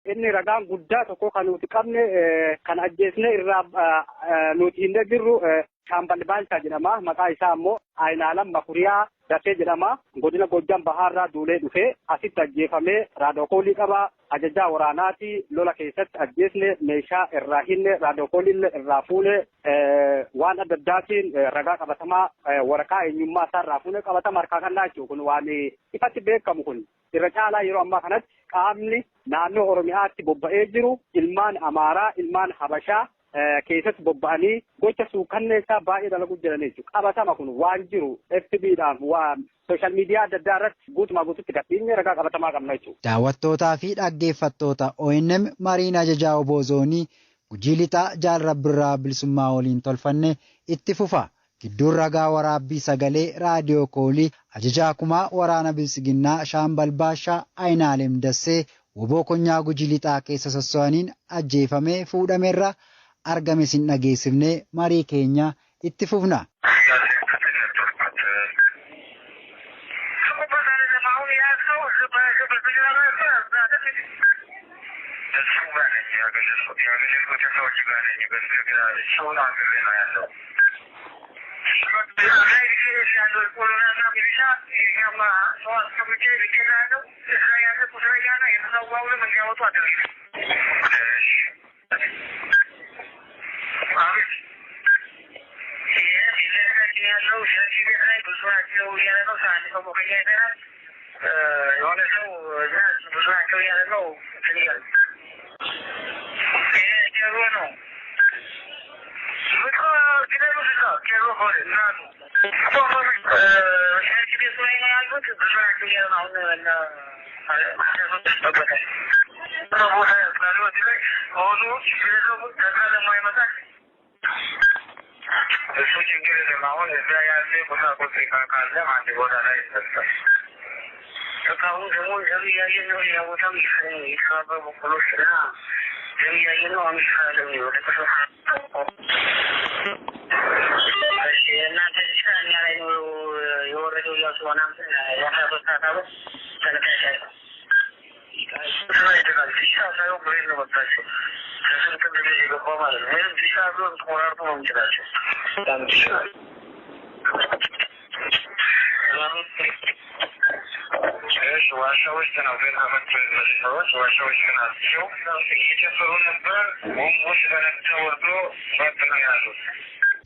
inni ragaan guddaa tokko kan nuti qabne kan ajjeesne irraa nuti hin jirru Shaambal Baalchaa jedhama. Maqaa isaa ammoo Aynaalam Makuriyaa Dafee jedhama. Godina Gojjam Bahaarraa duulee dhufee asitti ajjeefamee raadookoolii qaba. Ajajaa waraanaati lola keessatti ajjeesne meeshaa irraa hinne raadookooliillee irraa fuune waan adda addaatiin ragaa qabatamaa waraqaa eenyummaa isaa irraa fuune qabatama harkaa kannaa jechuun kun waan ifatti beekamu kun irra caalaa yeroo ammaa kanatti qaamni naannoo Oromiyaatti bobba'ee jiru ilmaan Amaaraa ilmaan Habashaa keessatti bobba'anii gocha suukanneessaa baay'ee dalaguu jiranii jechuudha. Qabatama kun waan jiru FB'dhaan waan sooshaal miidiyaa adda addaa irratti guutumaa guututti gadhiisnee ragaa qabatamaa qabna jechuudha. Daawwattootaa fi dhaggeeffattoota ONM mariin ajajaa oboozoonii Gujii Lixaa Jaal Rabbirraa Bilisummaa waliin tolfanne itti fufa. Gidduun ragaa waraabbii sagalee raadiyoo koolii ajajaa kumaa waraana Bilisiginnaa Shaambal Baashaa Aynaalem Dassee woboo konyaa Gujii Lixaa keessa sosso'aniin ajjeefamee fuudhameerra argame sin dhageessifnee marii keenya itti fufna.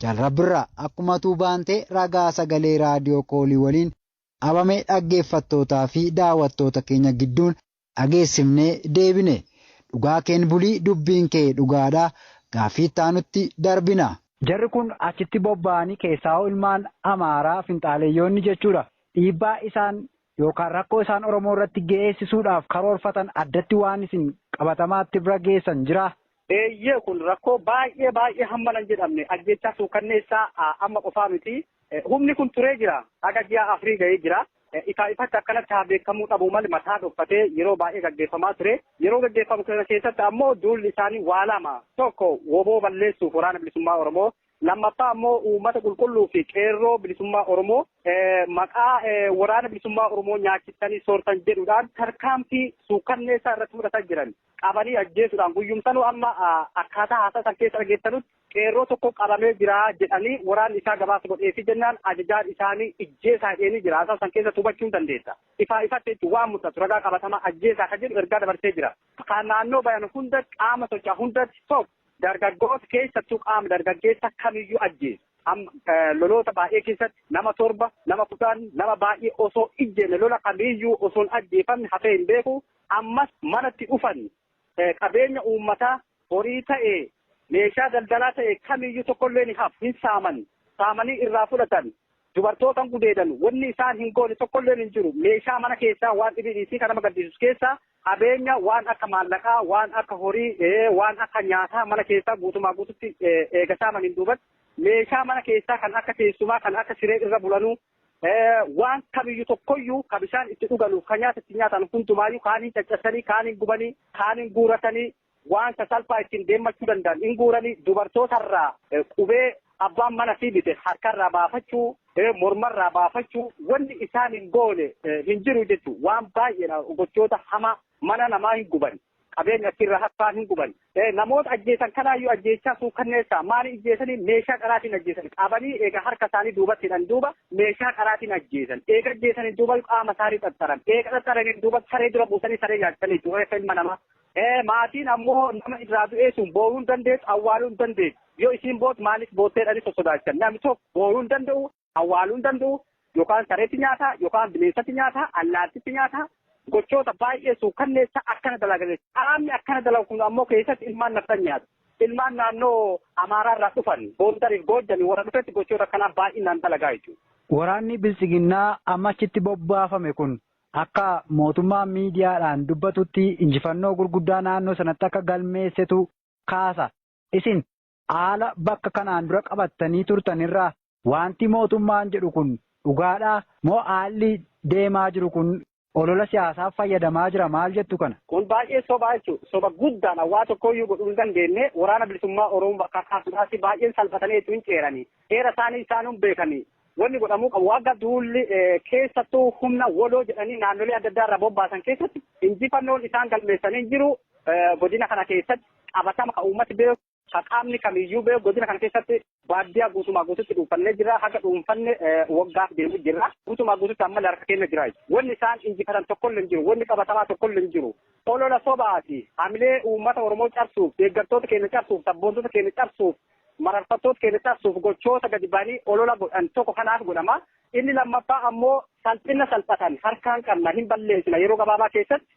Jaal Rabbirraa akkuma tuubaante ragaa sagalee raadiyoo koolii waliin abamee dhaggeeffattootaa fi daawwattoota keenya gidduun dhageessifnee deebine. Dhugaa keen bulii dubbiin kee dhugaadhaa gaaffii taanutti darbina. Jarri kun achitti bobba'anii keessaa ilmaan Amaaraa finxaaleeyyoonni jechuudha. Dhiibbaa isaan yookaan rakkoo isaan Oromoo irratti geessisuudhaaf karoorfatan addatti waan isin qabatamaatti bira geessan jira. Eeyyee kun rakkoo baay'ee hammanan jedhamne ajjechaa suukanneessaa amma qofaa miti. Humni kun turee jira. Aga ji'a afurii ga'ee jira. Ifatti akkanatti haa beekamuu dhabuu malee mataa dhoffatee yeroo baay'ee gaggeeffamaa ture. Yeroo gaggeeffamu kana keessatti ammoo duulli isaanii waa lama. Tokko woboo balleessuuf waraana bilisummaa Oromoo. Lammaffaa ammoo uummata qulqulluu fi qeerroo bilisummaa Oromoo maqaa waraana bilisummaa Oromoo nyaachistanii soortan jedhuudhaan tarkaanfii suukanneessaa irratti fudhataa jiran. Qabanii ajjeesuudhaan guyyumsanuu amma akkaataa haasaa keessa dhageessanutti qeerroo tokko qabamee jira jedhanii waraanni isaa gabaasa godheefi jennaan ajajaan isaanii ijjeesaa hidheenii jira. Haasaa san keessa hubachuu hin dandeessa. Ifatti jechuun waan mul'atu ragaa qabatamaa ajjeesaa kan jedhu ergaa dabarsee jira. Kan naannoo bayan hunda qaama socho'aa hundatti tokko dargaggoota keessattuu qaama dargaggeessa kamiyyuu ajjeesu. Loloota baay'ee keessatti nama 7 nama 10 nama baay'ee osoo ijjeenne lola kamiyyuu osoo hin ajjeefamne hafee hin beeku. Ammas manatti dhufan qabeenya uummataa horii ta'e meeshaa daldalaa ta'e kamiyyuu tokkollee ni hafu hin saamanii irraa fudhatan dubartootan gudeedan wanni isaan hin goone tokkollee hin jiru meeshaa mana keessaa waan dhibiidhiisii kan nama gaddisiisu keessaa qabeenya waan akka maallaqaa waan akka horii waan akka nyaataa mana keessaa guutumaa guututti eegasaman hin duubatti meeshaa mana keessaa kan akka teessumaa kan akka siree irra bulanuu waan kamiyyuu tokkoyyuu kan bishaan itti dhuganuuf kan nyaata itti nyaatan hundumaayyuu kaaniin caccabsanii kaaniin gubanii kaaniin guuratanii waan sasalphaa ittiin deemmachuu danda'an hin guuranii dubartootarraa qubee abbaan mana fi bite harkarraa baafachuu mormarraa baafachuu wanni isaan hin goone hin jiru jechuudha waan baay'eedha gochoota hamaa mana namaa hin guban qabeenya achirra harkaan hin guban. Namoota ajjeesan kanaayyuu ajjeechaa suukanneessaa maali ajjeesanii meeshaa qaraatiin ajjeesan qabanii eega harka isaanii duubatti hidhan duuba meeshaa qaraatiin ajjeesan eega ajjeesanii duuba qaama isaanii xaxxaran eega xaxxaranii duuba saree dura buusanii saree nyaachisanii jechuudha ilma namaa. Maatiin ammoo nama irraa du'ee sun boo'uu hin dandeessu awwaaluu hin dandeessu yoo isiin bootu maaliif bootteedhanis sosodaachan namni tokko boo'uu hin danda'u awwaaluu hin danda'u yookaan sareetti nyaata yookaan bineensatti nyaata allaattitti nyaata gochoota baay'ee suukanneessa akkana dalagan qaamni akkana dalagu kun ammoo keessatti ilmaan naftan nyaata ilmaan naannoo Amaaraa irraa dhufan Boondariif Goojjanii warra dhufetti gochoota akkanaa baay'inaan dalagaa jechuudha. Waraanni Bilisiginnaa ammachitti bobbaafame kun akka mootummaa miidiyaadhaan dubbatutti injifannoo gurguddaa naannoo sanatti akka galmeessitu kaasa. Isin haala bakka kanaan dura qabattanii turtanirraa wanti mootummaan jedhu kun dhugaadhaa moo haalli deemaa jiru kun olola siyaasaaf fayyadamaa jira maal jettu kana? Kun baay'ee sobaa jechuudha. Soba guddaan waa tokkoyyuu godhuu hin dandeenye waraana bilisummaa Oromoo bakka kaasuudhaaf baay'een salphatanii itti hin ceeranii. Seera isaanii isaanuun beekanii. Wanni godhamuu qabu wagga duulli keessattuu humna woloo jedhanii naannolee adda addaa irraa bobbaasan keessatti injifannoon isaan galmeessanii jiru godina kana keessatti qabatama ka uummati beeku ka qaamni kamiyyuu beeku godina kana keessatti baadiyyaa guutumaa guututti dhuunfannee jira haga dhuunfanne waggaaf deemu jira guutumaa guututti amma harka keenya jira wanni isaan injifatan tokkollee hin jiru wanni qabatamaa tokkollee hin jiru olola sobaati hamilee uummata Oromoo cabsuuf deeggartoota keenya cabsuuf sabboontota keenya cabsuuf mararfattoota keenya cabsuuf gochoota gadi ba'anii olola godhan tokko kanaaf godhama inni lammaffaa ammoo salphina salphatan harkaan qabna hin balleessina yeroo gabaabaa keessatti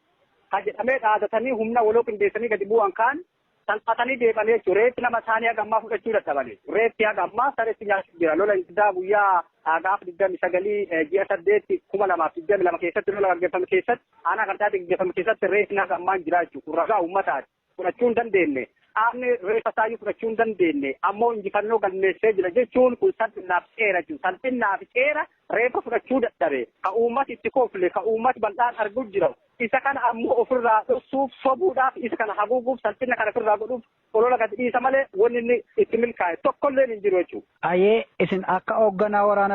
ha jedhamee dhaadatanii humna waloo qindeessanii gadi bu'an kaan salphatanii deebanii jechuudha. Reeffi nama isaanii haga ammaa fudhachuu dadhabanii. Reeffi haga ammaa sareetti nyaachuu jira. Lola intidaa guyyaa gaafa 29 ji'a 8 2022 keessatti lola gaggeeffame keessatti aanaa kartaatti gaggeeffame keessatti reeffi haga ammaa jira jechuudha. Ragaa uummataati. Fudhachuu hin dandeenye. Qaamni reeffa isaayyuu fudhachuu hin dandeenye. Ammoo injifannoo galmeessee jira jechuun kun salphinaaf seera jechuudha. Salphinaaf seera reeffa fudhachuu dadhabe. Ka uummati itti koofle, ka uummati bal'aan arguu jira. Isa kana ammoo ofirraa dhoksuuf sobuudhaaf isa kana haguuguuf salphina kana ofirraa godhuuf olola gadi dhiisa malee wanni inni itti milkaa'e tokkollee hin jiru jechuudha. Ayee isin akka hoogganaa waraana